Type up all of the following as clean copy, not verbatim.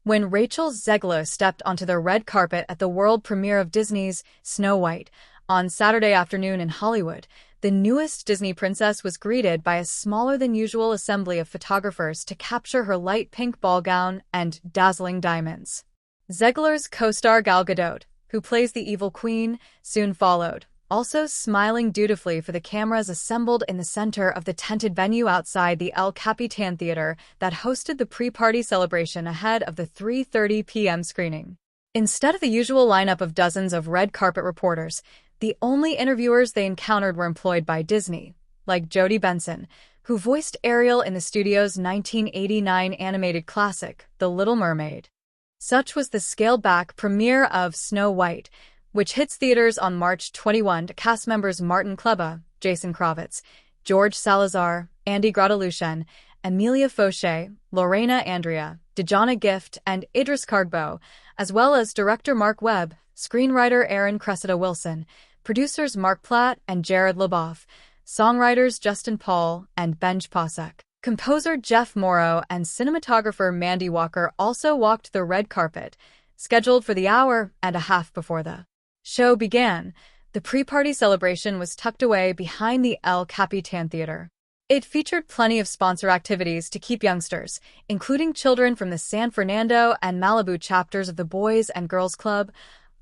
when Rachel Zegler stepped onto the red carpet at the world premiere of Disney's Snow White on Saturday afternoon in Hollywood. The newest Disney princess was greeted by a smaller-than-usual assembly of photographers to capture her light pink ball gown and dazzling diamonds. Zegler's co-star Gal Gadot, who plays the evil queen, soon followed, also smiling dutifully for the cameras assembled in the center of the tented venue outside the El Capitan Theater that hosted the pre-party celebration ahead of the 3:30 p.m. screening. Instead of the usual lineup of dozens of red carpet reporters, the only interviewers they encountered were employed by Disney, like Jodie Benson, who voiced Ariel in the studio's 1989 animated classic, The Little Mermaid. Such was the scaled-back premiere of Snow White, which hits theaters on March 21. Cast members Martin Kleba, Jason Kravitz, George Salazar, Andy Groteluschen, Emilia Fauché, Lorena Andrea, Dejana Gift, and Idris Kargbo, as well as director Mark Webb, screenwriter Aaron Cressida Wilson, producers Mark Platt and Jared Leboff, songwriters Justin Paul and Benj Pasek. Composer Jeff Morrow and cinematographer Mandy Walker also walked the red carpet, scheduled for the hour and a half before the show began. The pre-party celebration was tucked away behind the El Capitan Theater. It featured plenty of sponsor activities to keep youngsters, including children from the San Fernando and Malibu chapters of the Boys and Girls Club,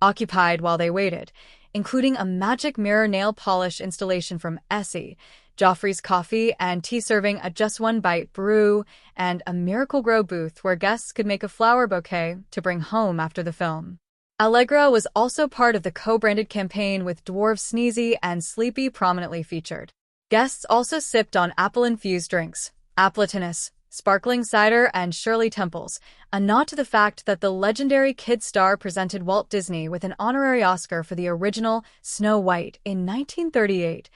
occupied while they waited, including a magic mirror nail polish installation from Essie, Joffrey's Coffee and Tea serving a Just One Bite brew, and a Miracle Grow booth where guests could make a flower bouquet to bring home after the film. Allegra was also part of the co-branded campaign with Dwarfs Sneezy and Sleepy prominently featured. Guests also sipped on apple-infused drinks, Appletonus, sparkling cider, and Shirley Temples, a nod to the fact that the legendary kid star presented Walt Disney with an honorary Oscar for the original Snow White in 1938.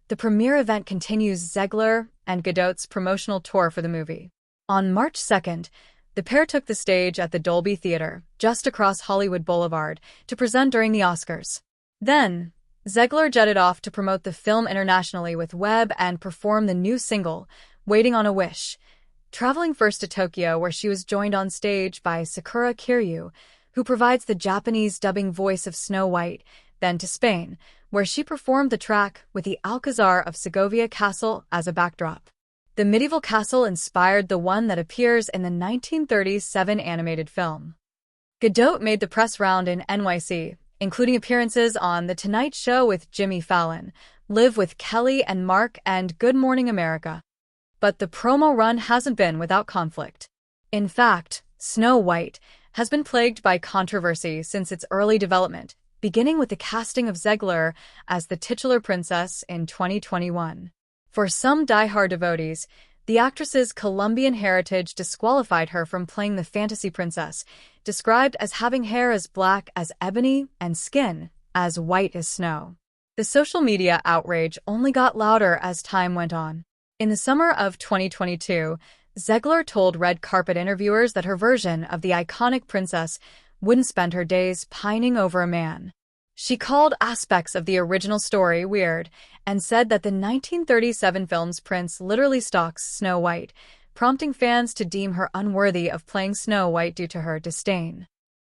The premiere event continues Zegler and Gadot's promotional tour for the movie. On March 2nd, the pair took the stage at the Dolby Theater, just across Hollywood Boulevard, to present during the Oscars. Then, Zegler jetted off to promote the film internationally with Webb and perform the new single, Waiting on a Wish, traveling first to Tokyo where she was joined on stage by Sakura Kiryu, who provides the Japanese dubbing voice of Snow White, then to Spain, where she performed the track with the Alcazar of Segovia Castle as a backdrop. The medieval castle inspired the one that appears in the 1937 animated film. Gadot made the press round in NYC, including appearances on The Tonight Show with Jimmy Fallon, Live with Kelly and Mark, and Good Morning America. But the promo run hasn't been without conflict. In fact, Snow White has been plagued by controversy since its early development, beginning with the casting of Zegler as the titular princess in 2021. For some die-hard devotees, the actress's Colombian heritage disqualified her from playing the fantasy princess, described as having hair as black as ebony and skin as white as snow. The social media outrage only got louder as time went on. In the summer of 2022, Zegler told red carpet interviewers that her version of the iconic princess wouldn't spend her days pining over a man. She called aspects of the original story weird and said that the 1937 film's prince literally stalks Snow White, prompting fans to deem her unworthy of playing Snow White due to her disdain.